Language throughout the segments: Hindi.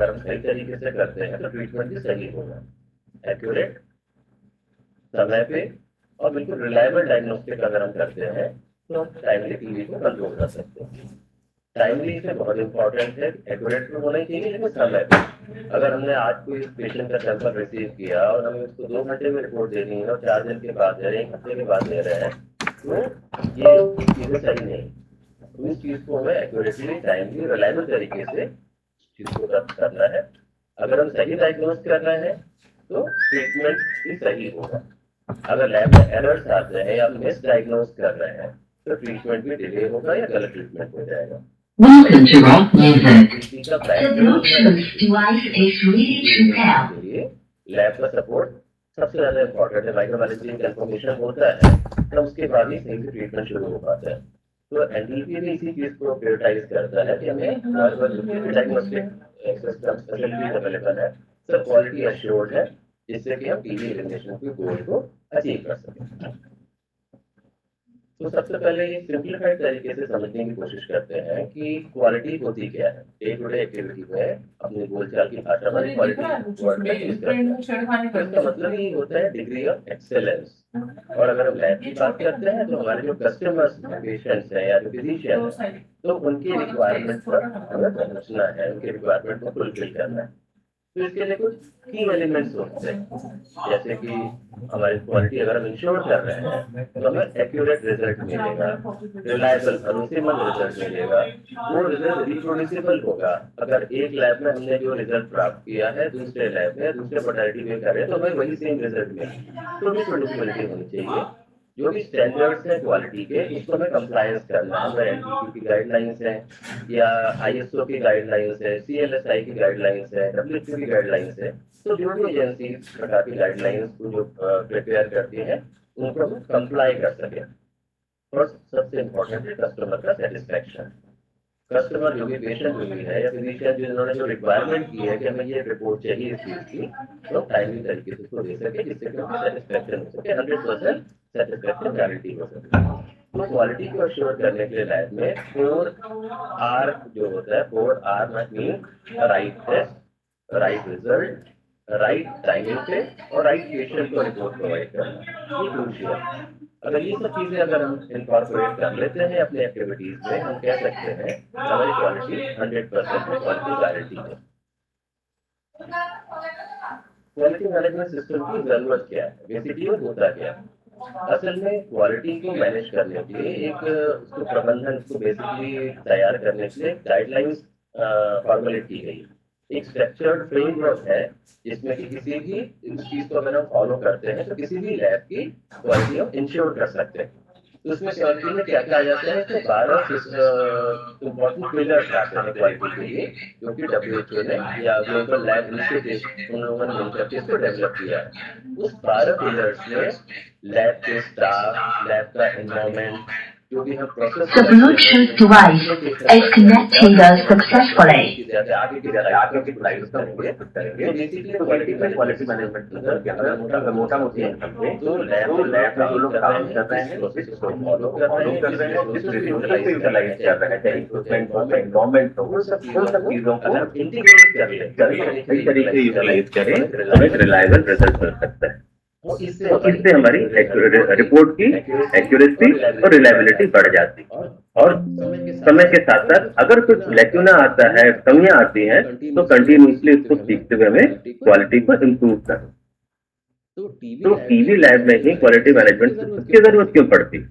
अगर हम सही तरीके से करते हैं तो ट्रीटमेंट भी सही होगा, एक्यूरेट, समय पे और बिल्कुल रिलायबल डायग्नोस्टिक अगर हम करते हैं तो हम टाइमली टीबी को कंट्रोल कर सकते हैं। टाइमली इसमें बहुत इंपॉर्टेंट है, एक्यूरेट तो होना ही चाहिए लेकिन समय पे। अगर हमने आज कोई पेशेंट का सैंपल रिसीव किया और हमें उसको 2 घंटे में रिपोर्ट देनी है और 4 दिन के बाद दे रहे हैं, 1 हफ्ते के बाद दे रहे हैं, तो ये चीजें सही नहीं। तो इस चीज को हमें एक्यूरेटली, टाइमली, रिलायबल तरीके से चीज को करना है। अगर हम सही डायग्नोज कर रहे हैं तो ट्रीटमेंट भी सही होगा। अगर लैब में एरर्स आते हैं या मिस डायग्नोज कर रहे हैं तो ट्रीटमेंट भी डिले होगा या गलत ट्रीटमेंट हो जाएगा। Welcome to Rock Music. किसी का The Bluetooth device is ready to pair. के लिए लैब का सपोर्ट सबसे ज्यादा इम्पोर्टेंट है। माइक्रोबायोलॉजी कंफर्मेशन होता है तो उसके बाद ही सही से ट्रीटमेंट शुरू हो पाता है। तो एनडीपी भी इसी चीज को प्रायोरिटाइज करता है कि हमें डायग्नोस्टिक सिस्टम फैसिलिटीज अवेलेबल है, सब क्वालिटी एश्योर्ड है, जिससे कि हम टीबी एलिमिनेशन की गोल को अचीव कर सकें। तो सबसे पहले ये सिंप्लीफाइड तरीके से समझने की कोशिश करते हैं कि क्वालिटी होती क्या है। डे टू डे एक्टिविटी में अपनी बोलचाल की भाषा में क्वालिटी वर्ड का यूज करते हैं। तो इसका मतलब ये होता है डिग्री ऑफ एक्सेलेंस। और अगर हम लैब की बात करते हैं तो हमारे जो कस्टमर्स पेशेंट्स हैं या जो फिजिशियन हैं, तो उनकी रिक्वायरमेंट पर हमें पहुंचना है, उनकी रिक्वायरमेंट को फुलफिल करना है। तो इसके लिए कुछ की एलिमेंट्स होते हैं, जैसे कि हमारी क्वालिटी अगर हम इंश्योर कर रहे हैं तो हमें एक्यूरेट रिजल्ट मिलेगा, रिलायबल भरोसेमंद रिजल्ट मिलेगा, वो रिजल्ट रिप्रोड्यूसिबल होगा। अगर एक लैब में हमने जो रिजल्ट प्राप्त किया है दूसरे लैब में दूसरे मोडालिटी में करें तो हमें वही सेम रिजल्ट मिले, तो रिप्रोड्यूसिबिलिटी होनी चाहिए। जो भी स्टैंडर्ड्स हैं क्वालिटी के उसको हमें कंप्लायंस करना है। अगर एनटीपी की गाइडलाइंस है या आईएसओ की गाइडलाइंस है, सीएलएसआई की गाइडलाइंस है, डब्ल्यूएचओ की गाइडलाइंस है, तो जो भी एजेंसी इस प्रकार की गाइडलाइंस को जो प्रिपेयर करती है उनको हम कंप्लाई कर सके। और सबसे इम्पोर्टेंट है कस्टमर का सेटिस्फेक्शन। कस्टमर जो भी पेशेंट जो भी है या फिजिशियन जिन्होंने जो रिक्वायरमेंट की है कि हमें ये रिपोर्ट चाहिए इस चीज की, तो टाइमली तरीके से उसको दे सके जिससे कि उनकी सेटिस्फेक्शन हो सके, 100% सेटिस्फेक्शन गारंटी हो सके। तो क्वालिटी को अश्योर करने के लिए लैब में 4R जो होता है, 4R mean right test, right result, right timing पे और राइट पेशेंट को रिपोर्ट प्रोवाइड करना, ये क्रूशियल। अगर ये सब चीजें अगर हम इनकॉर्पोरेट कर लेते हैं अपने एक्टिविटीज में, हम कह सकते हैं हमारी क्वालिटी 100% क्वालिटी गारंटी है। क्वालिटी मैनेजमेंट सिस्टम की जरूरत क्या है, बेसिकली वो होता क्या है। असल में क्वालिटी को मैनेज करने के लिए एक उसको प्रबंधन को बेसिकली तैयार करने के लिए गाइडलाइंस फॉर्मुलेट की गई, एक स्ट्रक्चर्ड फ्रेमवर्क है जिसमें कि किसी भी इस चीज को अगर हम फॉलो करते हैं तो किसी भी लैब की क्वालिटी हम इंश्योर कर सकते हैं। तो उसमें क्वालिटी में क्या क्या आ जाता है, इसमें 12 इम्पोर्टेंट पिलर्स आते हैं क्वालिटी के लिए, जो कि डब्ल्यूएचओ ने या ग्लोबल लैब इनिशिएटिव उन लोगों ने मिलकर के इसको डेवलप किया है। उस 12 पिलर्स में लैब के स्टाफ, लैब का एनवायरमेंट, जो भी हम process The Bluetooth device is connected successfully. आगे की स्लाइड्स करेंगे। तो बेसिकली क्वालिटी मैनेजमेंट अगर मोटा मोटी तो लैब में जो लोग काम कर रहे हैं उसको फॉलो कर रहे हैं, उसको यूटिलाइज कर रहे हैं, चाहे इक्विपमेंट हो, एनवायरमेंट हो, उन सब चीजों को इंटीग्रेट कर ले, सही तरीके से यूटिलाइज करें तो एक रिलायबल रिजल्ट मिल सकता है। तो इससे हमारी रिपोर्ट की एक्यूरेसी और रिलायबिलिटी बढ़ जाती है। और समय के साथ साथ अगर कुछ लैक्यूना आता है, कमियां आती हैं, तो कंटिन्यूसली उसको सीखते हुए हमें क्वालिटी को इम्प्रूव करना। तो टीवी लैब में ही क्वालिटी मैनेजमेंट सिस्टम की जरूरत क्यों पड़ती है?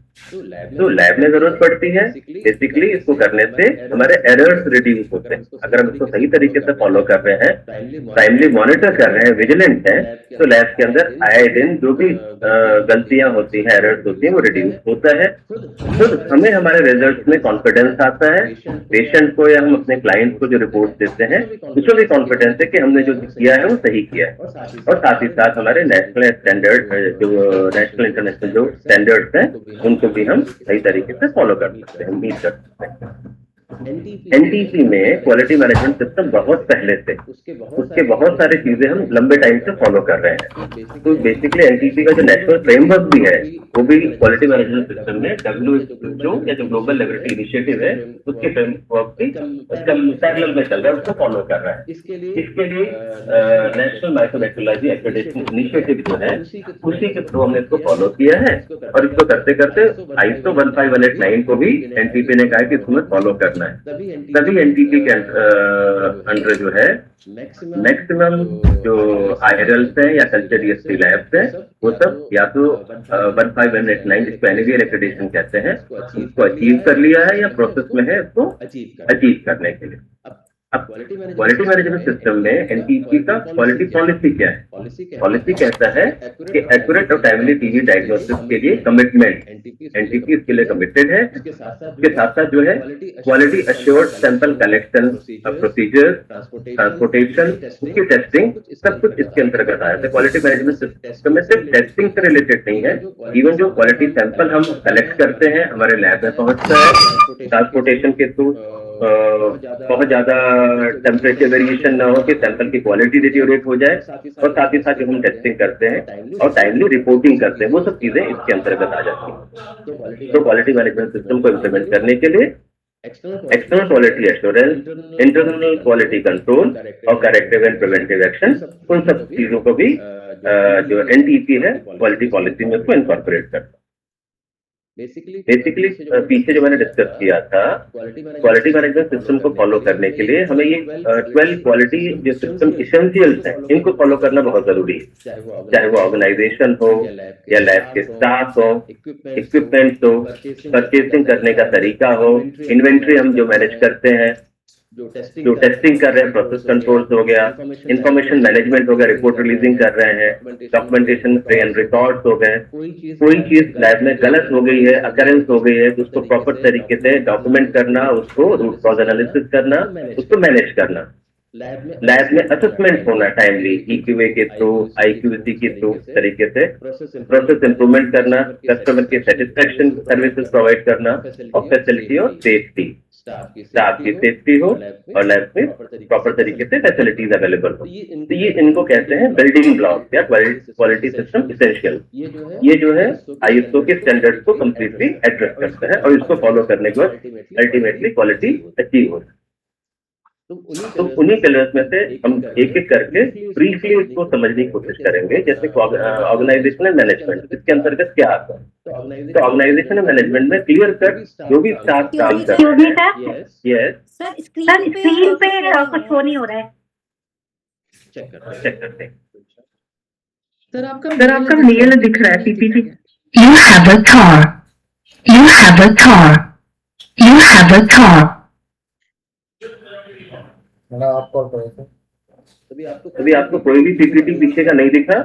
तो लैब में जरूरत पड़ती है बेसिकली इसको करने से हमारे एरर्स रिड्यूस होते हैं। अगर हम इसको सही तरीके से फॉलो कर रहे हैं, टाइमली मॉनिटर कर रहे हैं, विजिलेंट हैं, तो लैब के अंदर आए दिन जो भी गलतियां होती हैं, एरर्स होती हैं, वो रिड्यूस होता है। खुद हमें हमारे रिजल्ट में कॉन्फिडेंस आता है, पेशेंट को या हम अपने क्लाइंट को जो रिपोर्ट देते हैं उसमें भी कॉन्फिडेंस है कि हमने जो किया है वो सही किया है। और साथ ही साथ हमारे नेशनल स्टैंडर्ड जो नेशनल इंटरनेशनल जो स्टैंडर्ड्स हैं उनको भी हम सही तरीके से फॉलो कर सकते हैं, मीट कर सकते हैं। एनटीपी में क्वालिटी मैनेजमेंट सिस्टम बहुत पहले से, उसके बहुत सारे चीजें हम लंबे टाइम से फॉलो कर रहे हैं। तो बेसिकली एनटीपी का जो नेशनल फ्रेमवर्क भी है वो भी क्वालिटी मैनेजमेंट सिस्टम में WHO या जो ग्लोबल लेबोरेटरी इनिशिएटिव है उसके फ्रेमवर्क भी पैरेलल में चल रहा है, उसको फॉलो कर रहा है। इसके लिए नेशनल माइक्रोबायोलॉजी एक्रेडिटेशन इनिशिएटिव जो है उसी के थ्रू हमने इसको फॉलो किया है, और इसको करते करते ISO 15189 को भी एनटीपी ने कहा कि इसको फॉलो करना है। तभी एनटीपी के अंडर जो है मैक्सिमम जो आयरल्स है या कल्चर DSP लैब्स है वो सब या तो 15189 जिसको एनएबीएल एक्रेडिटेशन कहते हैं उसको अचीव कर लिया है या प्रोसेस में है उसको अचीव करने के लिए। अब क्वालिटी मैनेजमेंट सिस्टम में एनटीपी का क्वालिटी पॉलिसी क्या है? पॉलिसी कहता है कि एक्यूरेट और टाइमली टीबी डायग्नोसिस के लिए कमिटमेंट, एनटीपी इसके लिए कमिटेड है। इसके साथ साथ जो है quality assured sample collection, procedure, transportation, उसकी टेस्टिंग, सब कुछ इसके अंतर्गत आया है। क्वालिटी मैनेजमेंट सिस्टम में सिर्फ टेस्टिंग से रिलेटेड नहीं है, इवन जो क्वालिटी सैंपल हम कलेक्ट करते हैं हमारे लैब में पहुंचता है, ट्रांसपोर्टेशन के थ्रू बहुत ज्यादा टेम्परेचर वेरिएशन ना हो कि सैंपल की क्वालिटी डिटेरियोरेट हो जाए, और साथ ही साथ जो हम टेस्टिंग करते हैं और टाइमली रिपोर्टिंग करते हैं वो सब चीजें इसके अंतर्गत आ जाती हैं। तो क्वालिटी मैनेजमेंट सिस्टम को इम्प्लीमेंट करने के लिए external quality assurance, internal quality control और करेक्टिव एंड प्रिवेंटिव एक्शन, उन सब चीजों को भी जो एनटीपी है क्वालिटी पॉलिसी में उसको इनकॉर्पोरेट करता है। बेसिकली पीछे जो मैंने डिस्कस किया था क्वालिटी मैनेजमेंट सिस्टम को फॉलो करने के लिए हमें ये 12 क्वालिटी जो सिस्टम इसेंशियल्स हैं इनको फॉलो करना बहुत जरूरी है, चाहे वो ऑर्गेनाइजेशन हो या लैब के स्टाफ हो, इक्विपमेंट हो, परचेसिंग करने का तरीका हो, इन्वेंट्री हम जो मैनेज करते हैं, जो टेस्टिंग कर रहे हैं, प्रोसेस कंट्रोल्स हो गया, इंफॉर्मेशन मैनेजमेंट हो गया, रिपोर्ट रिलीजिंग कर रहे हैं, डॉक्यूमेंटेशन एंड रिकॉर्ड्स हो गए, कोई चीज लैब में गलत हो गई है, अकरेंस हो गई है तो उसको प्रॉपर तरीके से डॉक्यूमेंट करना, उसको रूट कॉज एनालिसिस करना, उसको मैनेज करना। लैब में असेसमेंट होना टाइमली EQA के थ्रू, IQC के थ्रू तरीके से प्रोसेस इंप्रूवमेंट करना, कस्टमर के सेटिस्फेक्शन सर्विसेज प्रोवाइड करना, और फैसिलिटी और सेफ्टी, स्टाफ की सेफ्टी हो और लैब में प्रॉपर तरीके से फैसिलिटीज अवेलेबल हो। तो ये इनको कहते हैं बिल्डिंग ब्लॉक या क्वालिटी सिस्टम इसेंशियल। ये जो है ISO के स्टैंडर्ड्स को कंप्लीटली एड्रेस करता है और इसको फॉलो करने के बाद अल्टीमेटली क्वालिटी अचीव होता है। तो उन्हीं पिलर्स में से हम एक एक करके ब्रीफली इसको समझने की कोशिश करेंगे। जैसे ऑर्गेनाइजेशनल मैनेजमेंट इसके अंतर्गत क्या आता है? तो ऑर्गेनाइजेशनल मैनेजमेंट में क्लियर कट जो भी स्टाफ काम कर रहे हैं, यस सर स्क्रीन पे कुछ शो नहीं हो रहा है। चेक करते हैं। सर आपका मेल दिख रहा है PPT। You have a car. You have a car. You have a car. आप कॉल करें सर। अभी आपको कोई भी PPT पीछे का नहीं दिखा?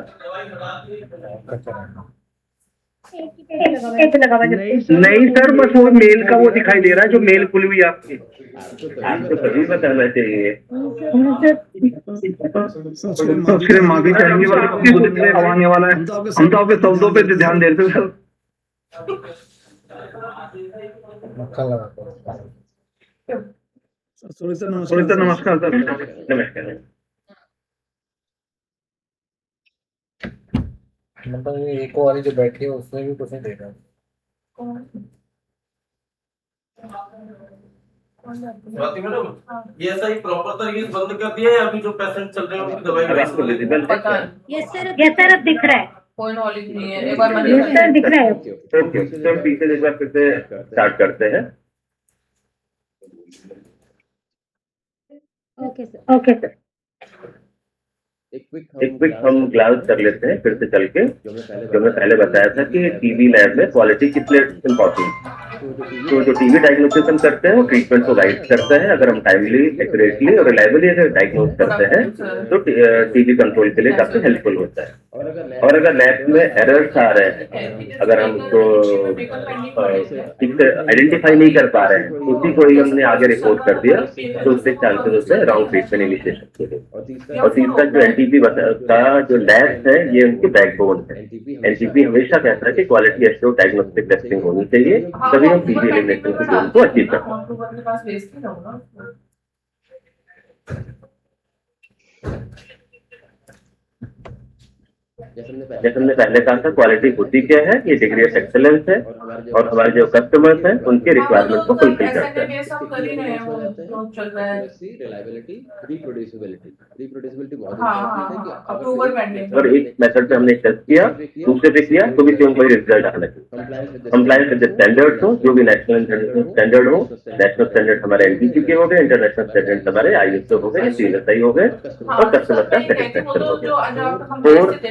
नहीं सर, बस वो मेल का वो दिखाई दे रहा है जो मेल खुली हुई आपकी। आपको सभी बताना चाहिए। फिर माफी चाहेंगे आने वाला है, हम तो आपके शब्दों पे ध्यान दे रहे सर। मक्खन लगा सर नमस्कार सर। नमस्कार। मतलब ये एक वाली जो बैठी है उसमें भी कुछ नहीं देखा। स्वाति मैडम, ये ऐसा ही प्रॉपर तरीके से बंद कर दिया है या अभी जो पेशेंट चल रहे हैं उनकी दवाई अब आपको विजिबल है? यस सर अब दिख रहा है। कोई नॉलेज नहीं है, एक बार यस सर दिख रहा है। ओके, तो पीछे एक बार फिर से स्टार्ट करते हैं। Okay sir. एक क्विक हम ग्लांस कर लेते हैं फिर से चल के, जो मैं पहले बताया था कि टीबी लैब में क्वालिटी कितने इम्पोर्टेंट। तो जो टीबी डायग्नोसिस हम करते हैं वो ट्रीटमेंट को गाइड करता है। अगर हम टाइमली, एक्यूरेटली और रिलायबली अगर डायग्नोज करते हैं तो टीबी कंट्रोल के लिए काफी हेल्पफुल होता है। और अगर लैब में एरर्स आ रहे हैं, अगर हम उसको ठीक से आइडेंटिफाई नहीं कर पा रहे हैं, उसी को ही हमने आगे रिपोर्ट कर दिया तो उससे चांसेस होते हैं रॉन्ग ट्रीटमेंट इनिशिएशन के लिए। और तीसरा जो एनटीपी का जो लैब है ये उनकी बैकबोन है। एनटीपी हमेशा कहता है कि क्वालिटी एश्योर्ड डायग्नोस्टिक टेस्टिंग होनी चाहिए, तभी हम पीवी एलिमिनेशन के गोल को अचीव कर सकते हैं। अक्टूबर के पास भेजती रहूँ ना। जैसे हमने पहले कहा था, क्वालिटी होती क्या है, ये डिग्री ऑफ एक्सेलेंस है और हमारे जो कस्टमर्स हैं उनके रिक्वायरमेंट को फुलफिल करता है। ऐसा कर ही रहे हैं, वो जो चल रहा है। रिलायबिलिटी, रिप्रोड्यूसिबिलिटी बहुत हाँ इंपॉर्टेंट है हाँ, अप्रूवल पेंडिंग। अगर एक मेथड पे हमने टेस्ट किया, दूसरे पे किया तो भी सेम वही रिजल्ट आना चाहिए। कंप्लायंस विद स्टैंडर्ड्स हो, जो भी नेशनल इंटरनेशनल स्टैंडर्ड हो। नेशनल स्टैंडर्ड हमारे एनटीपी के हो गए, इंटरनेशनल स्टैंडर्ड हमारे आईएसओ हो गए, सीएसआई हो गए और कस्टमर का सेटिस्फेक्शन हो गया।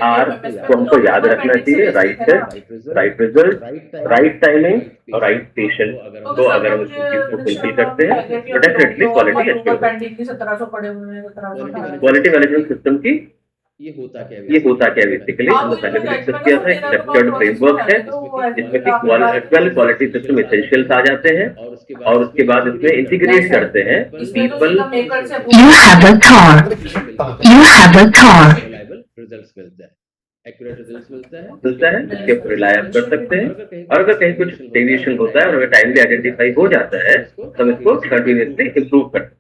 4R को हमको याद रखना चाहिए, right test, right result, right timing और राइट पेशेंट। तो अगर हम इस चीज को फुलफिल करते हैं तो डेफिनेटली क्वालिटी अच्छी होगी। पेंडिंग की 1700 पड़े हुए हैं, 1700। क्वालिटी मैनेजमेंट सिस्टम की ये होता क्या बेसिकली, हमने पहले भी डिस्कस किया था। स्ट्रक्चर्ड फ्रेमवर्क है जिसमें कि 12 क्वालिटी सिस्टम एसेंशियल्स आ जाते हैं और उसके बाद इसमें इंटीग्रेट करते हैं people. You have a car. You have a car. Results मिलता है, एक्यूरेट रिजल्ट्स मिलता है जिसके ऊपर रिलाय आप कर सकते हैं। और अगर कहीं कुछ डेविएशन होता है और अगर टाइमली आइडेंटिफाई हो जाता है तो हम इसको कंटिन्यूअसली इंप्रूव करते हैं।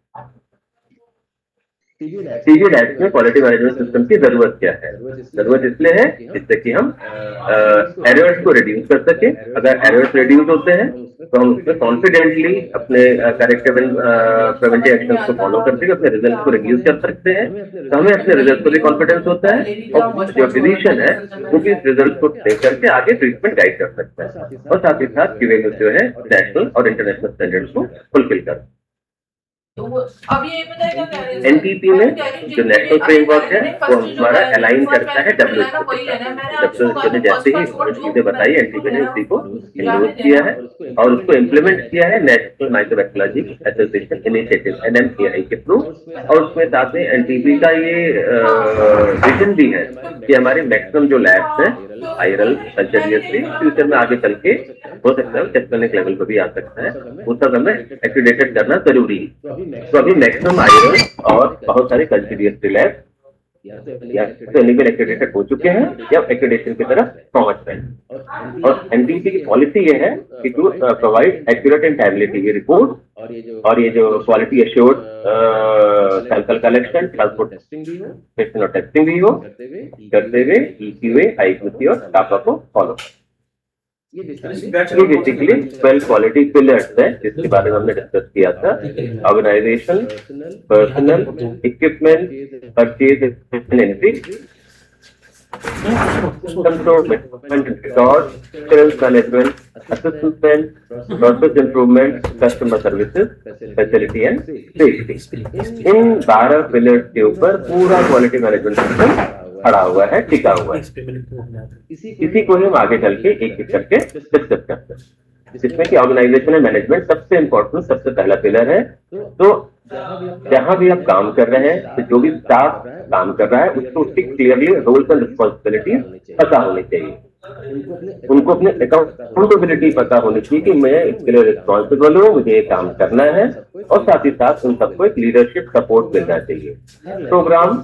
सीवी लैब्स में क्वालिटी मैनेजमेंट सिस्टम की जरूरत क्या है? जरूरत इसलिए है जिससे कि हम एरर्स को रिड्यूस कर सके। अगर एरर्स रिड्यूस होते हैं तो हम उसमें कॉन्फिडेंटली अपने करेक्टिव एंड प्रिवेंटिव एक्शंस को फॉलो करते हुए अपने रिजल्ट को रिड्यूस कर सकते हैं। तो हमें अपने रिजल्ट को भी कॉन्फिडेंस होता है और जो फिजिशियन है वो भी इस रिजल्ट को देख करके आगे ट्रीटमेंट गाइड कर सकता है और साथ ही साथ क्यूए जो है नेशनल और इंटरनेशनल स्टैंडर्ड्स को फुलफिल कर। तो अब ये बताएगा क्या है एनटीपी में जो नेशनल फ्रेमवर्क है वो हमारा अलाइन करता है डब्ल्यूएचओ ने जैसे ही चीजें बताई एनटीपी ने उसी को इंडोर्स किया है और उसको इम्प्लीमेंट किया है नेशनल माइक्रोबायोलॉजी एसोसिएशन इनिशिएटिव एनएमएआई के थ्रू। और उसमें साथ में एनटीपी का ये विजन भी है कि हमारे मैक्सिमम जो लैब्स हैं आईआरएल कंटिन्यूअसली फ्यूचर में आगे चल के हो सकता है टेस्ट करने के लेवल पर भी आ सकता है, वो सब हमें एक्रीडेटेड करना जरूरी है। तो अभी मैक्सिमम आईआरएल और बहुत सारे कंटिन्यूअस लैब या तो एनिमल एक्रेडिटेड हो चुके हैं या एक्रेडिटेशन की तरफ पहुंच रहे हैं। और एनटीपी की पॉलिसी ये है कि to provide accurate and timely TV report और ये जो quality assured sample collection, transport testing भी हो करते हुए ईक्यूए, आईक्यूसी और टापा को फॉलो। ये बेसिकली 12 क्वालिटी पिलर्स है जिसके बारे में हमने डिस्कस किया था। Organization, personal, equipment, purchase and entry, control record, sales management, assistant, process improvement, customer services, facility and safety. इन 12 पिलर्स के ऊपर पूरा क्वालिटी मैनेजमेंट सिस्टम खड़ा हुआ है, टिका हुआ है। इसी को ही हम आगे चल के एक एक करके डिस्कस करते हैं, जिसमें कि ऑर्गेनाइजेशन एंड मैनेजमेंट सबसे इम्पोर्टेंट, सबसे पहला पिलर है। तो जहां भी आप काम कर रहे हैं तो जो भी स्टाफ काम कर रहा है उसको उसकी क्लियरली रोल्स एंड रिस्पॉन्सिबिलिटीज पता होनी चाहिए। उनको अपने अकाउंटेबिलिटी पता होनी चाहिए कि मैं इसके लिए रिस्पॉन्सिबल हूँ, मुझे ये काम करना है और साथ ही साथ उन सबको एक लीडरशिप सपोर्ट मिलना चाहिए। प्रोग्राम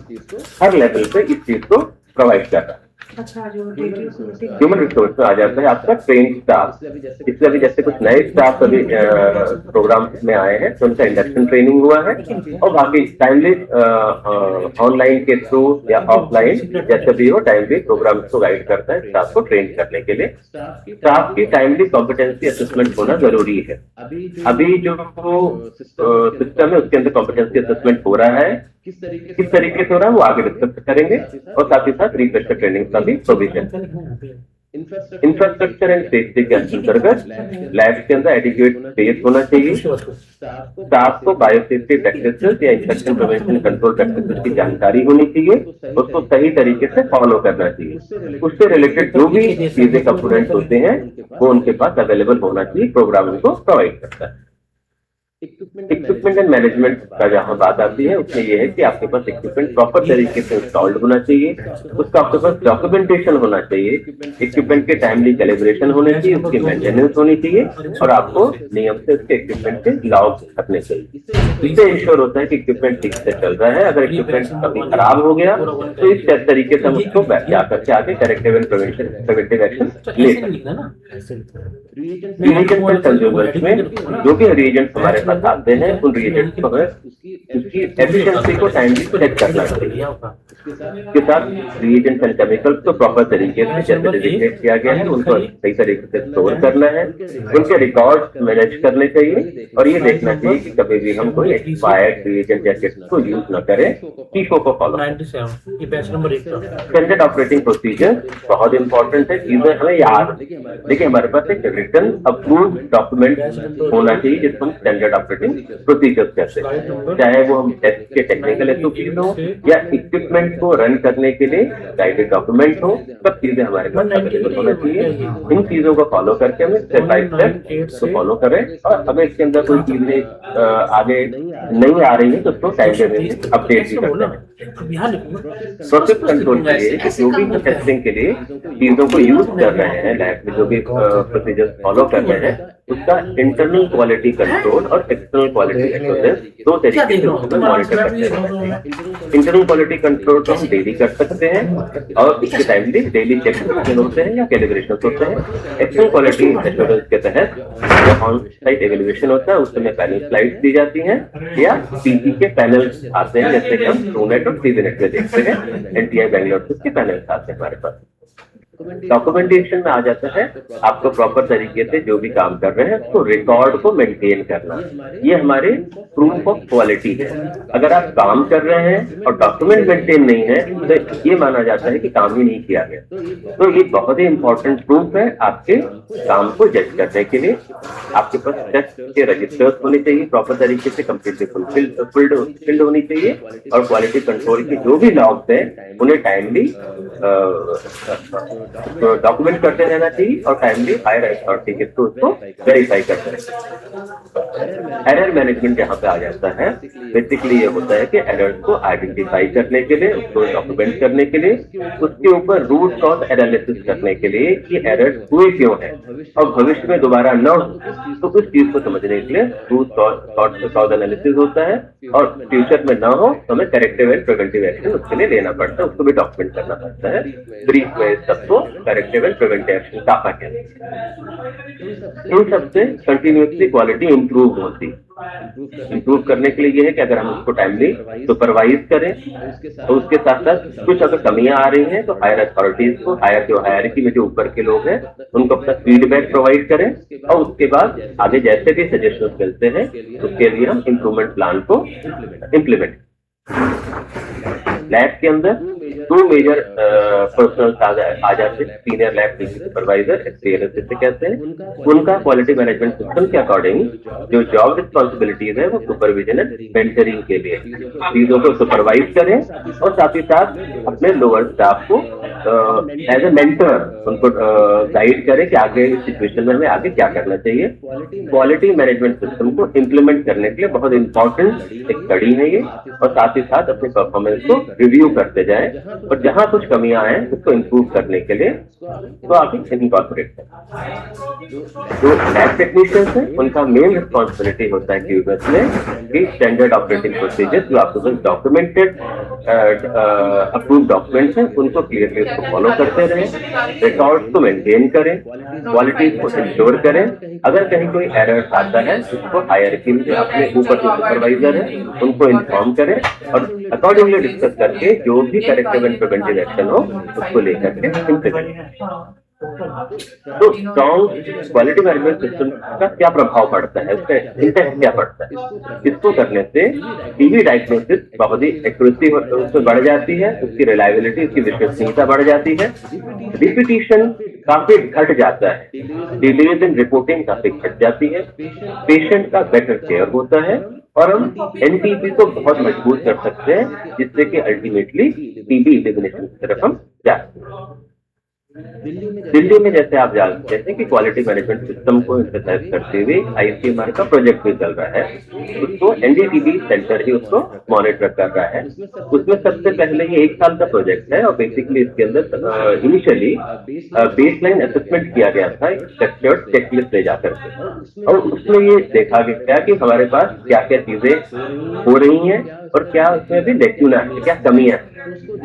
हर लेवल पे इस चीज को प्रोवाइड कर रहा है। ह्यूमन रिसोर्स में आ जाता है आपका ट्रेन स्टाफ। इसलिए अभी जैसे कुछ नए स्टाफ अभी प्रोग्राम में आए हैं तो उनका इंडक्शन ट्रेनिंग हुआ है और बाकी टाइमली ऑनलाइन के थ्रू या ऑफलाइन जैसे भी हो टाइमली प्रोग्राम को गाइड करता है स्टाफ को ट्रेन करने के लिए। स्टाफ की टाइमली कॉम्पिटेंसी असेसमेंट होना जरूरी है। अभी जो सिस्टम है उसके अंदर कॉम्पिटेंसी असेसमेंट हो रहा है, किस तरीके से हो रहा है वो आगे डिस्कस करेंगे और साथ ही साथ रिफ्रेशर ट्रेनिंग का भी प्रोविजन। इंफ्रास्ट्रक्चर एंड सेफ्टी के अंतर्गत लैब के अंदर एडिक्वेट स्पेस होना चाहिए। स्टाफ को बायोसेफ्टी प्रैक्टिसेस या इंफेक्शन प्रिवेंशन कंट्रोल प्रैक्टिसेस की जानकारी होनी चाहिए, उसको सही तरीके से फॉलो करना चाहिए। उससे रिलेटेड जो भी चीजें कंपोनेंट्स होते हैं वो उनके पास अवेलेबल होना चाहिए, प्रोग्राम उनको प्रोवाइड करता है। इक्विपमेंट एंड मैनेजमेंट का जहाँ बात आती है उसमें यह है कि आपके पास इक्विपमेंट प्रॉपर तरीके से इंस्टॉल्ड होना चाहिए, उसका आपके पास डॉक्यूमेंटेशन होना चाहिए, इक्विपमेंट के टाइमली कैलिब्रेशन होने चाहिए, उसकी मेंटेनेंस होनी चाहिए और आपको नियम से उसके इक्विपमेंट के लॉग रखने चाहिए। इससे इंश्योर होता है कि इक्विपमेंट ठीक से चल रहा है। अगर इक्विपमेंट कभी खराब हो गया तो इस तरीके से हम उसको जा करके आगे करेक्टिव एंड प्रिवेंटिव एक्शन ले सकते हैं। रिएजेंट्स एंड कंज्यूमर्स में जो भी रिएजेंट्स हमारे पास आते हैं उन रिएजेंट्स को हमें उसकी एफिशिएंसी को टाइमली चेक करना चाहिए। इसके साथ रिएजेंट्स एंड केमिकल्स को प्रॉपर तरीके से जैसे डेजिग्नेट किया गया है उनको सही तरीके से स्टोर करना है, उनके रिकॉर्ड मैनेज करने चाहिए और ये देखना चाहिए कि कभी भी हम कोई एक्सपायर्ड रिएजेंट या किट को यूज न करें। टीफो को फॉलो। स्टैंडर्ड ऑपरेटिंग प्रोसीजर बहुत इंपॉर्टेंट है, चीजें हमें याद। देखिए हमारे पास एक रिटन अप्रूव डॉक्यूमेंट होना चाहिए जिसको हम स्टैंडर्ड ऑपरेटिंग प्रोसीजर्स कहते हैं, चाहे वो हम टेस्ट के टेक्निकल एसओपीज हो या इक्विपमेंट को रन करने के लिए गाइडेड डॉक्यूमेंट हो, सब चीजें हमारे पास अवेलेबल होना चाहिए। इन चीजों को फॉलो करके हमें स्टेप बाय स्टेप तो फॉलो करें और हमें इसके अंदर कोई चीजें आगे नहीं आ रही है तो उसको टाइम से अपडेट भी करना है। प्रोसेस कंट्रोल के लिए जो भी टेस्टिंग के लिए चीजों को यूज कर रहे हैं लैब में, जो भी प्रोसीजर फॉलो कर रहे हैं, उसका इंटरनल क्वालिटी कंट्रोल और एक्सटर्नल क्वालिटी एश्योरेंस दो तरीके से उसमें मॉनिटर करते हैं। इंटरनल क्वालिटी कंट्रोल तो हम डेली कर सकते हैं और इसके टाइमली डेली चेक होते हैं या कैलिब्रेशन होते हैं। एक्सटर्नल क्वालिटी एश्योरेंस के तहत जो ऑन साइट एवेल्युएशन होता है उसमें पैनल स्लाइड्स दी जाती हैं या पीजी के पैनल आते हैं, जैसे कि हम ट्रूनेट और सीवीनेट में देखते हैं। एनटीआई बैंगलोर के पैनल आते हैं हमारे पास। डॉक्यूमेंटेशन में आ जाता है आपको प्रॉपर तरीके से जो भी काम कर रहे हैं उसको रिकॉर्ड को मेंटेन करना, ये हमारे प्रूफ ऑफ क्वालिटी है। अगर आप काम कर रहे हैं और डॉक्यूमेंट मेंटेन नहीं है तो ये माना जाता है कि काम ही नहीं किया गया। तो ये बहुत ही इंपॉर्टेंट प्रूफ है आपके काम को जज करने के लिए। आपके पास टेस्ट के रजिस्टर्स होने चाहिए प्रॉपर तरीके से, कंप्लीटली फुलफिल्ड होनी चाहिए और क्वालिटी कंट्रोल के जो भी लॉग्स हैं उन्हें टाइमली डॉक्यूमेंट करते रहना चाहिए और टाइमली हायर अथॉरिटी के थ्रू उसको वेरीफाई करते रहना। एरर मैनेजमेंट यहाँ पे आ जाता है। बेसिकली ये होता है कि एरर्स को आइडेंटिफाई करने के लिए, उसको डॉक्यूमेंट करने के लिए, उसके ऊपर रूट कॉज एनालिसिस करने के लिए कि एरर्स हुए क्यों है और भविष्य में दोबारा न हो तो उस चीज को समझने के लिए रूट कॉज एनालिसिस होता है और फ्यूचर में न हो तो हमें करेक्टिव एंड प्रिवेंटिव एक्शन उसके लिए लेना पड़ता है, उसको भी डॉक्यूमेंट करना पड़ता है। ब्रीफ में सबको करेक्टिव एंड प्रिवेंटिव एक्शन का कहते हैं। इन सबसे कंटिन्यूसली क्वालिटी इंप्रूव होती है। इंप्रूव करने के लिए ये है कि अगर हम उसको टाइमली सुपरवाइज करें तो उसके साथ साथ कुछ अगर कमियां आ रही हैं तो हायर अथॉरिटीज को, हायरार्की में जो ऊपर के लोग हैं उनको अपना फीडबैक प्रोवाइड करें और उसके बाद आगे जैसे भी सजेशन मिलते हैं उसके लिए हम इम्प्रूवमेंट प्लान को इम्प्लीमेंट। लैब के अंदर दो मेजर पर्सनल आ जाते हैं, सीनियर लैब सुपरवाइजर SPLS जिसे कहते हैं। उनका क्वालिटी मैनेजमेंट सिस्टम के अकॉर्डिंग जो जॉब रिस्पॉन्सिबिलिटीज है वो सुपरविजन एंड मेंटरिंग के लिए चीजों को सुपरवाइज करें और साथ ही साथ अपने लोअर स्टाफ को एज ए मेंटर उनको गाइड करें कि आगे इस सिचुएशन में हमें आगे क्या करना चाहिए। क्वालिटी मैनेजमेंट सिस्टम को इम्प्लीमेंट करने के लिए बहुत इंपॉर्टेंट एक कड़ी है ये और साथ ही साथ अपने परफॉर्मेंस को रिव्यू करते जाएं और जहां कुछ कमियां आए उसको इंप्रूव करने के लिए तो आप इनकॉर्पोरेट करें। जो लैब टेक्नीशियंस हैं उनका मेन रिस्पॉन्सिबिलिटी होता है क्यूबस में कि स्टैंडर्ड ऑपरेटिंग प्रोसीजर जो आपके पास डॉक्यूमेंटेड अप्रूव डॉक्यूमेंट्स हैं उनको क्लियरली उसको फॉलो करते रहें, रिकॉर्ड्स को मेंटेन करें, क्वालिटी को इंश्योर करें। अगर कहीं कोई एरर आता है उसको हायरार्की में अपने ऊपर जो सुपरवाइजर है उनको इन्फॉर्म करें और अकॉर्डिंगली डिस्कस करके जो भी करेक्टिव एंड प्रिवेंटिव एक्शन हो उसको लेकर के इम्प्लीमेंट। तो स्ट्रॉन्ग क्वालिटी मैनेजमेंट सिस्टम का क्या प्रभाव पड़ता है, उसका इंटेक्ट क्या पड़ता है। इसको करने से टीबी डायग्नोसिस बहुत ही एक्यूरेसी उसमें बढ़ जाती है, उसकी रिलायबिलिटी, उसकी विश्वसनीयता बढ़ जाती है, रिपीटिशन काफी घट जाता है, डिलेज इन रिपोर्टिंग काफी घट जाती है, पेशेंट का बेटर केयर होता है और हम एनटीपी को बहुत मजबूत कर सकते हैं जिससे कि अल्टीमेटली टीबी एलिमिनेशन की तरफ हम जा सकते हैं। दिल्ली में जैसे आप जानते हैं कि क्वालिटी मैनेजमेंट सिस्टम को इंटरफेस करते हुए आईसीएमआर का प्रोजेक्ट भी चल रहा है, उसको एनडीटीबी सेंटर ही उसको मॉनिटर कर रहा है। उसमें सबसे पहले ये 1 साल का प्रोजेक्ट है और बेसिकली इसके अंदर इनिशियली बेसलाइन असेसमेंट किया गया था स्ट्रक्चर्ड चेकलिस्ट ले जाकर के, और उसमें ये देखा गया कि हमारे पास क्या क्या चीजें हो रही हैं और क्या उसमें भी लेक्यूना है, क्या कमियां हैं।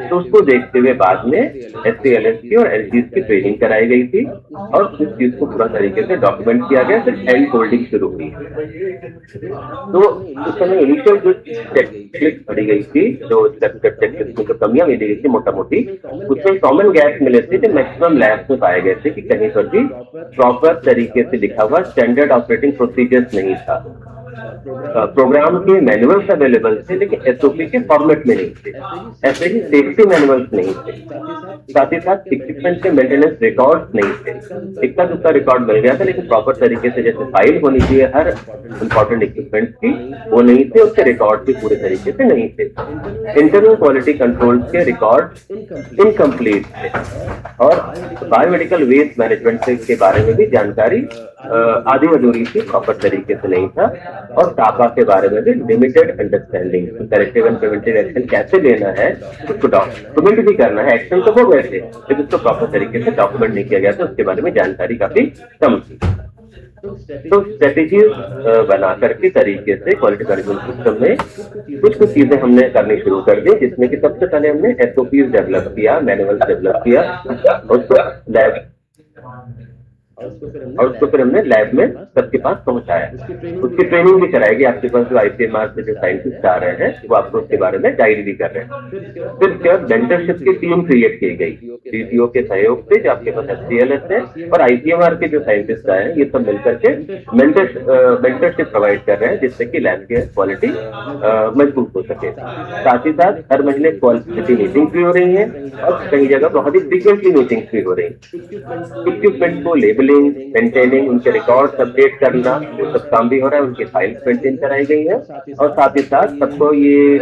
तो उसको देखते हुए बाद में एससीएलएस की और एलजीएस की ट्रेनिंग कराई गई थी और उस चीज को पूरा तरीके से डॉक्यूमेंट किया गया, फिर हैंड होल्डिंग शुरू हुई। तो उस समय इनिशियल जो चेकलिस्ट पड़ी गई थी, जो चेकलिस्ट में जो कमियां मिली गई थी मोटा मोटी, उसमें कॉमन गैप मिले थे जो मैक्सिमम लैब्स में पाए गए थे कि कहीं पर भी प्रॉपर तरीके से लिखा हुआ स्टैंडर्ड ऑपरेटिंग प्रोसीजर्स नहीं था। प्रोग्राम के मैनुअल्स अवेलेबल थे लेकिन एसओपी के फॉर्मेट में नहीं थे, ऐसे ही सेफ्टी मैनुअल्स नहीं थे, साथ ही साथ इक्विपमेंट के मेंटेनेंस रिकॉर्ड्स नहीं थे। इक्का दुक्का रिकॉर्ड मिल गया था लेकिन प्रॉपर तरीके से जैसे फाइल होनी चाहिए हर इंपॉर्टेंट इक्विपमेंट की, वो नहीं थे, उसके रिकॉर्ड भी पूरे तरीके से नहीं थे। इंटरनल क्वालिटी कंट्रोल के रिकॉर्ड इनकम्प्लीट थे और बायोमेडिकल वेस्ट मैनेजमेंट के बारे में भी जानकारी आधी अधूरी थी, प्रॉपर तरीके से नहीं था, और टापा के बारे में भी limited understanding. Corrective and preventive action कैसे लेना है उसको डॉक्यूमेंट भी करना है, एक्शन तो हो गए थे लेकिन उसको प्रॉपर तरीके से डॉक्यूमेंट नहीं किया गया था, उसके बारे में जानकारी काफी कम थी। तो स्ट्रेटेजीज बना करके तरीके से क्वालिटी मैनेजमेंट सिस्टम में कुछ चीजें हमने करनी शुरू कर दी, जिसमें कि सबसे पहले हमने एसओपीज डेवलप किया, मैनुअल डेवलप किया, उसको लैब और उसको फिर हमने लैब में सबके पास पहुंचाया। उसकी ट्रेनिंग भी कराएगी, आपके पास जो आईसीएमआर से जो साइंटिस्ट आ रहे हैं वो आपको उसके बारे में गाइड भी कर रहे हैं। फिर उसके बाद मेंटरशिप की टीम क्रिएट की गई सीटीओ के सहयोग से, जो आपके पास एससीएलएस है और आईसीएमआर के जो साइंटिस्ट आए हैं, ये सब मिलकर के मेंटरशिप प्रोवाइड कर रहे हैं जिससे कि लैब की क्वालिटी मजबूत हो सके। साथ ही साथ हर महीने क्वालिटी मीटिंग भी हो रही है और कई जगह बहुत ही फ्रीक्वेंटली मीटिंग भी हो रही है। इक्विपमेंट को लेबलिंग, मेंटेनिंग, उनके रिकॉर्ड अपडेट करना, वो सब काम भी हो रहा है, उनकी फाइल्स मेंटेन कराई गई है और साथ ही साथ सबको ये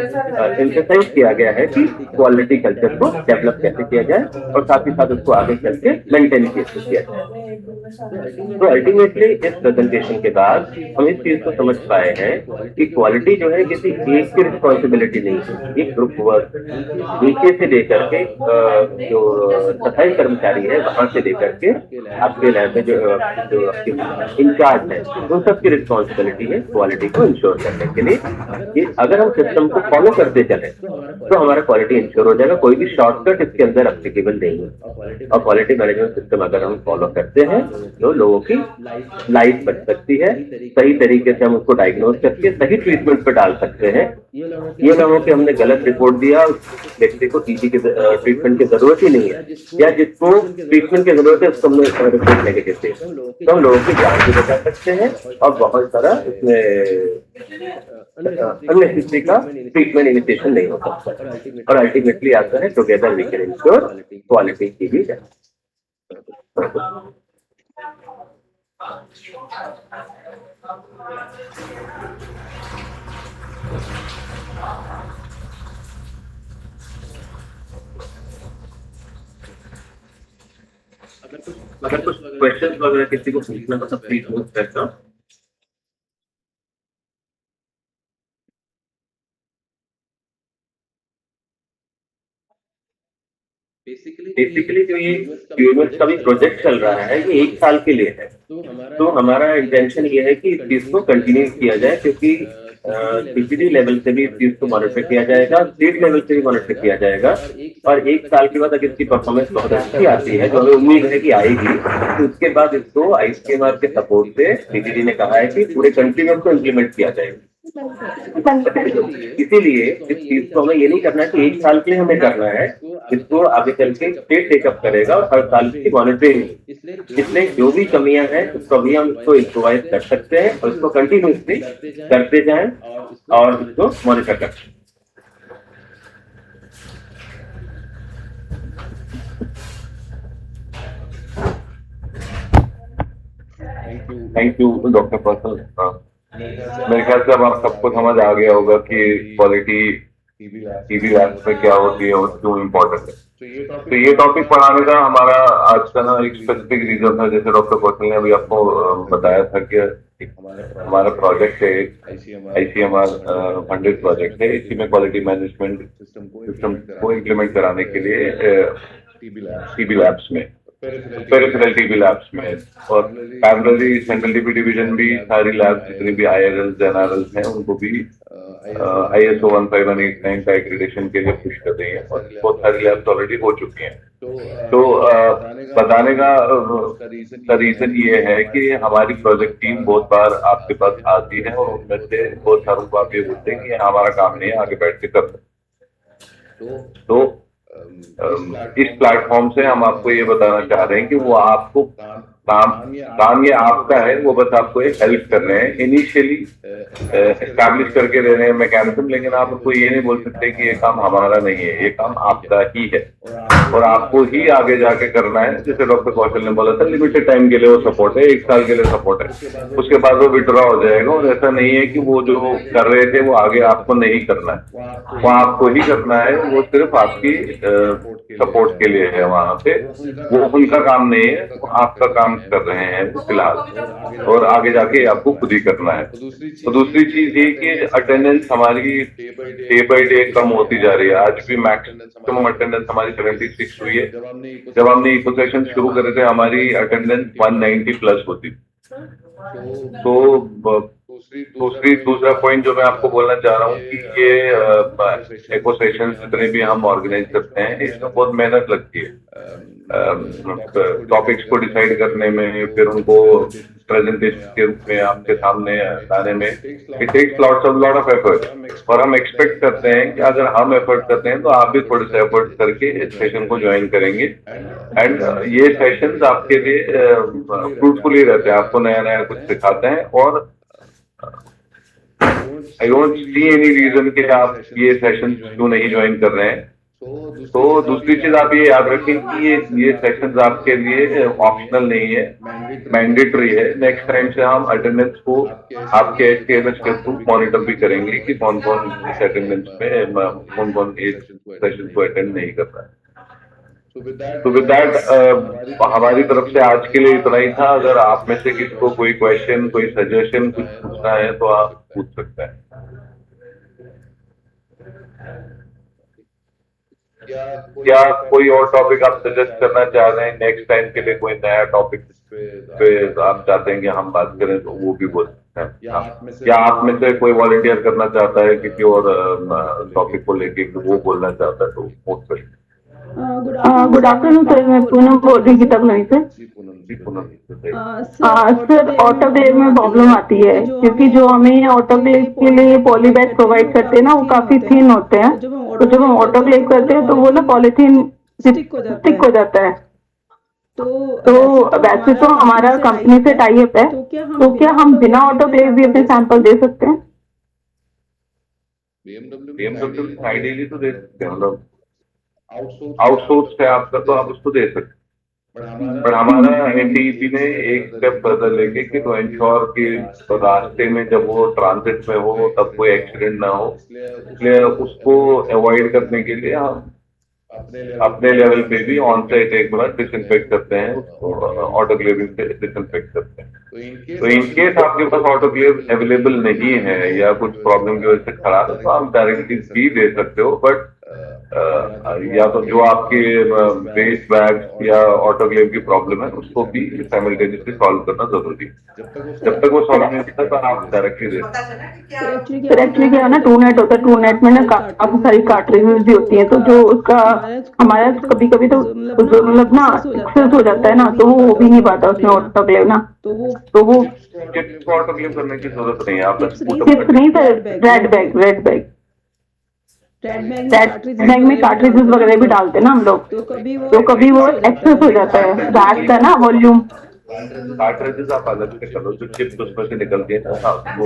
एम्फसाइज किया गया है कि क्वालिटी कल्चर को डेवलप कैसे किया जाए और साथ ही साथ उसको आगे चल के मेंटेन कैसे किया जाए। तो अल्टीमेटली इस प्रेजेंटेशन के बाद हम इस चीज को समझ पाए हैं कि क्वालिटी जो है किसी एक की रिस्पॉन्सिबिलिटी नहीं है, ये ग्रुप वर्क नीचे से लेकर के जो सफाई कर्मचारी है वहां से लेकर के आपके लैब में जो आपके इंचार्ज है उन सबकी रिस्पॉन्सिबिलिटी है क्वालिटी को इंश्योर करने के लिए। ये अगर हम सिस्टम को फॉलो करते चले तो हमारा क्वालिटी इंश्योर हो जाएगा, कोई भी शॉर्टकट इसके अंदर एप्लीकेबल नहीं है। और क्वालिटी मैनेजमेंट सिस्टम अगर हम फॉलो करते हैं तो लोगों की लाइफ बच सकती है, सही तरीके से हम उसको डायग्नोज करके सही ट्रीटमेंट पर डाल सकते हैं। ये ना हो कि हमने गलत रिपोर्ट दिया, उस व्यक्ति को टीबी के ट्रीटमेंट की जरूरत ही नहीं है, या जिसको ट्रीटमेंट की जरूरत है उसको हमने रिपोर्ट नेगेटिव दे, तो हम लोगों की जान भी बचा सकते हैं और बहुत सारा इसमें अननेसेसरी का ट्रीटमेंट इनिशिएशन नहीं होता और अल्टीमेटली आता है together we can ensure quality की भी है। अगर कुछ क्वेश्चन वगैरह किसी को पूछना हो तो प्लीज पूछ सकता हूँ। बेसिकली जो ये यूएमएस का भी प्रोजेक्ट चल रहा है ये 1 साल के लिए है, तो हमारा इंटेंशन ये है कि इस चीज को कंटिन्यू किया जाए, क्योंकि सीपीडी लेवल से भी इस चीज को मॉनिटर किया जाएगा, स्टेट लेवल से भी मॉनिटर किया जाएगा और 1 साल के बाद अगर इसकी परफॉर्मेंस बहुत अच्छी आती है, जो हमें उम्मीद है कि आएगी, तो उसके बाद इसको आईसीएमआर के सपोर्ट से सीपीडी ने कहा है कि पूरे कंट्री में उसको इम्प्लीमेंट किया जाएगा। इसीलिए इस चीज को हमें ये नहीं करना है कि 1 साल के लिए हमें करना है, इसको आगे चल के स्टेट टेकअप करेगा और हर साल की मॉनिटरिंग, इसलिए जो भी कमियां हैं उसको भी हम इसको इम्प्रोवाइज कर सकते हैं और इसको कंटिन्यूसली करते जाएं और इसको मॉनिटर करते हैं। Thank you doctor person. मेरे ख्याल से अब आप सबको समझ आ गया होगा कि क्वालिटी टीबी लैब्स में क्या होती है और क्यों इम्पोर्टेंट है। तो ये टॉपिक पढ़ाने का हमारा आज का ना एक स्पेसिफिक रीजन था, जैसे डॉक्टर कौशल ने अभी आपको बताया था कि हमारा प्रोजेक्ट है, ICMR फंडेड प्रोजेक्ट है। इसी में क्वालिटी मैनेजमेंट सिस्टम को इम्प्लीमेंट कराने के लिए टीबी लैब्स में, पेरिफेरल टीबी लैब्स में, और पैरेलली सेंट्रल टीबी डिवीजन भी सारी लैब्स जितनी भी IRLs NRLs हैं उनको भी ISO 15189 का एक्रेडिटेशन के लिए पुश कर रही है, और बहुत सारी लैब्स ऑलरेडी हो चुकी हैं। तो बताने का रीजन ये है कि हमारी प्रोजेक्ट टीम बहुत बार आपके पास आती है और उनमें से बहुत सारों को आप ये बोलते हैं कि हमारा काम नहीं है, आगे बैठ के कर सकते। तो इस प्लेटफॉर्म से हम आपको ये बताना चाह रहे हैं कि वो आपको काम ये आपका है, वो बस आपको एक हेल्प कर रहे हैं, इनिशियली एस्टैब्लिश करके दे रहे हैं मैकेनिज्म, लेकिन आप उनको ये नहीं बोल सकते कि ये काम हमारा नहीं है, ये काम आपका ही है और आपको ही आगे जाके करना है। जैसे डॉक्टर कौशल ने बोला था, लिमिटेड टाइम के लिए वो सपोर्ट है, 1 साल के लिए सपोर्ट है, उसके बाद वो विड्रॉ हो जाएगा। और ऐसा नहीं है कि वो जो कर रहे थे वो आगे आपको नहीं करना है, वो आपको ही करना है, वो सिर्फ आपकी सपोर्ट के लिए है वहां पे, वो उनका काम नहीं है, वो आपका काम कर रहे हैं फिलहाल, और आगे जाके आपको खुद ही करना है। तो दूसरी चीज ये कि अटेंडेंस हमारी डे बाई डे कम होती जा रही है। आज भी मैक्सिमम अटेंडेंस हमारी 76 हुई है। जब हमने इको सेशन शुरू करे थे हमारी अटेंडेंस 190 प्लस होती। तो दूसरा पॉइंट जो मैं आपको बोलना चाह रहा हूँ कि ये एको सेशन जितने भी हम ऑर्गेनाइज करते हैं इसमें बहुत मेहनत लगती है, टॉपिक्स को डिसाइड करने में, फिर उनको प्रेजेंटेशन के रूप में आपके सामने लाने में। It takes lot of effort, और हम एक्सपेक्ट करते हैं कि अगर हम एफर्ट करते हैं तो आप भी थोड़े से एफर्ट करके इस सेशन को ज्वाइन करेंगे। एंड ये सेशंस आपके लिए फ्रूटफुल ही रहते हैं, आपको नया नया कुछ सिखाते हैं, और I don't see any reason कि आप ये सेशन क्यों नहीं ज्वाइन कर रहे हैं। तो दूसरी चीज आप ये याद रखें कि ये सेशंस आपके लिए ऑप्शनल नहीं है, मैंडेटरी है। नेक्स्ट टाइम से हम अटेंडेंस को आपके HKMS के थ्रू मॉनिटर भी करेंगे कि कौन कौन इस अटेंडेंस में कौन इस सेशन को अटेंड नहीं कर रहा है। तो विद दैट हमारी तरफ से आज के लिए इतना ही था। अगर आप में से किसी को कोई क्वेश्चन, कोई सजेशन कुछ पूछना है तो आप पूछ सकते हैं। क्या कोई और टॉपिक आप सजेस्ट करना चाह रहे हैं नेक्स्ट टाइम के लिए? कोई नया टॉपिक पे आप चाहते हैं कि हम बात करें तो वो भी बोल सकते हैं। या आप में से कोई वॉलंटियर करना चाहता है किसी और टॉपिक को लेके, वो बोलना चाहता है तो पोस्ट करें। गुड आफ्टरनून सर, मैं पूनम बोल रही हूँ तकनई से। सर ऑटोक्लेव में प्रॉब्लम आती है क्योंकि जो हमें ऑटोक्लेव के लिए पॉली बैग प्रोवाइड करते हैं ना वो काफी थिन होते हैं, तो जब हम ऑटोक्लेव करते हैं तो वो ना पॉलीथीन स्टिक हो जाता है। तो वैसे तो हमारा कंपनी से टाई अप है, तो क्या हम बिना ऑटोक्लेव भी अपने सैंपल दे सकते हैं? BMW आइडियली तो दे सकते हैं, मतलब आउटसोर्स है आपका तो आप उसको दे सकते हैं। पर हमारा NTEP ने एक स्टेप फर्दर लेके कि टू एंश्योर कि रास्ते में जब वो ट्रांजिट में हो तब कोई एक्सीडेंट ना हो, इसलिए उसको अवॉइड करने के लिए हम अपने लेवल पे भी ऑन साइट एक बार डिसइंफेक्ट करते हैं, उसको ऑटोक्लेविंग से डिसइंफेक्ट करते हैं। तो इनकेस आपके पास ऑटोक्लेव अवेलेबल नहीं है या कुछ प्रॉब्लम की वजह से खराब है तो आप डायरेक्टली भी दे सकते हो, बट या तो जो आपके वेस्ट बैग या ऑटोक्लेव की प्रॉब्लम है उसको भी साइमल्टेनियसली सॉल्व करना जरूरी है। जब तक वो सॉल्व नहीं होता तो आप डायरेक्टली दे सकते सर एक्चुअली क्या है ना, TrueNet होता है, TrueNet में ना काफी सारी कार्ट्रिजेस भी होती हैं, तो जो उसका हमारा कभी कभी तो मतलब ना एक्सेस हो जाता है ना, तो वो हो भी नहीं पाता उसमें ऑटोक्लेव ना, तो वो ऑटोक्लेव करने की जरूरत नहीं है। आप सिर्फ नहीं सर, रेड बैग में कार्ट्रिजेस वगैरह भी डालते हैं ना हम लोग, तो कभी वो एक्सेस हो जाता है बैग का ना वॉल्यूम। कार्ट्रिजेस आप अलग से करो, जो चिप्स उसमें से निकलती है ना वो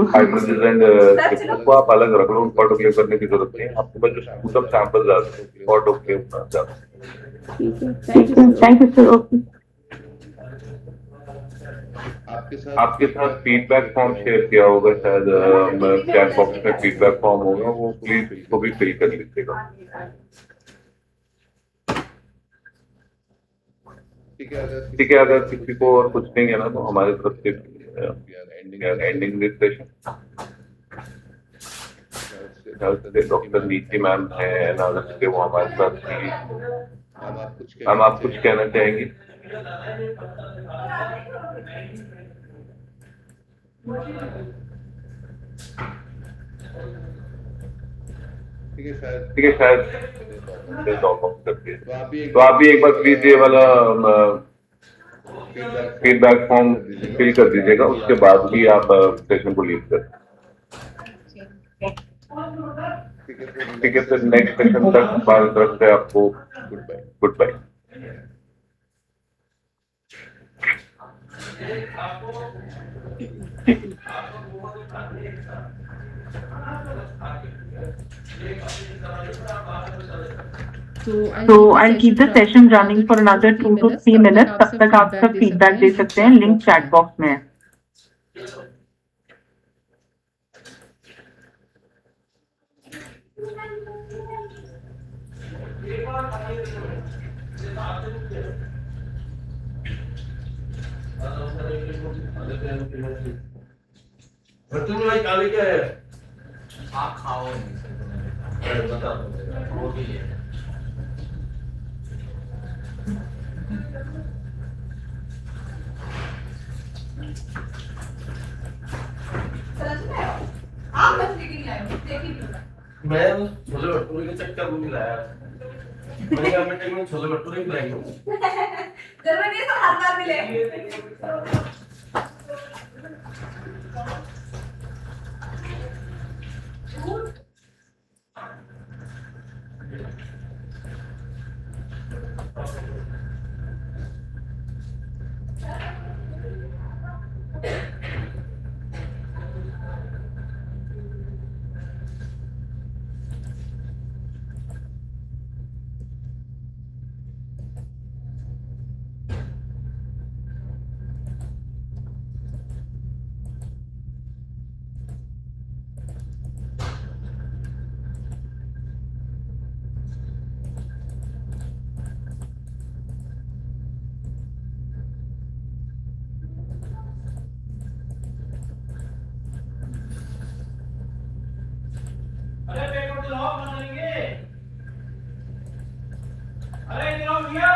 कार्ट्रिजेस एंड चिप्स को आप अलग रख लो, ऑटोक्लेव करने की जरूरत नहीं है। आपके पास जो स्पूटम सैंपल आते हैं ऑटोक्लेव करना चाहते हैं। Thank you sir. ओके। आपके साथ फीडबैक फॉर्म शेयर किया होगा शायद, चैट बॉक्स में फीडबैक फॉर्म होगा, वो प्लीज उसको भी फिल कर लीजिएगा। ठीक है, अगर किसी को और कुछ नहीं है ना तो हमारे तरफ से एंडिंग दिस सेशन। डॉक्टर नीति मैम है एनालिस्ट के, वो हमारे साथ थी। हम आप कुछ कहना चाहेंगे? ठीक है, शायद ड्रॉप ऑफ करती है, तो आप भी एक बार प्लीज ये वाला फीडबैक फॉर्म फिल कर दीजिएगा, उसके बाद भी आप सेशन को लीव कर। ठीक है, फिर नेक्स्ट सेशन तक हमारी तरफ से आपको goodbye. So I'll keep the session running for another 2 to 3 minutes. तब तक आप सब फीडबैक दे सकते हैं, लिंक चैट बॉक्स में है। तुम भाई काले क्या है? आप खाओ बता दो रोटी है। आप मछली की नहीं आए हो, देखी भी मैं छोले भटूरे के चक्कर में नहीं लाया। मैंने कहा बेटे मैं छोले भटूरे खिलाएंगे। जरूरी नहीं सब हर बार मिले। अरे पेपर तो लाओ बना लेंगे। अरे गिराओ भैया।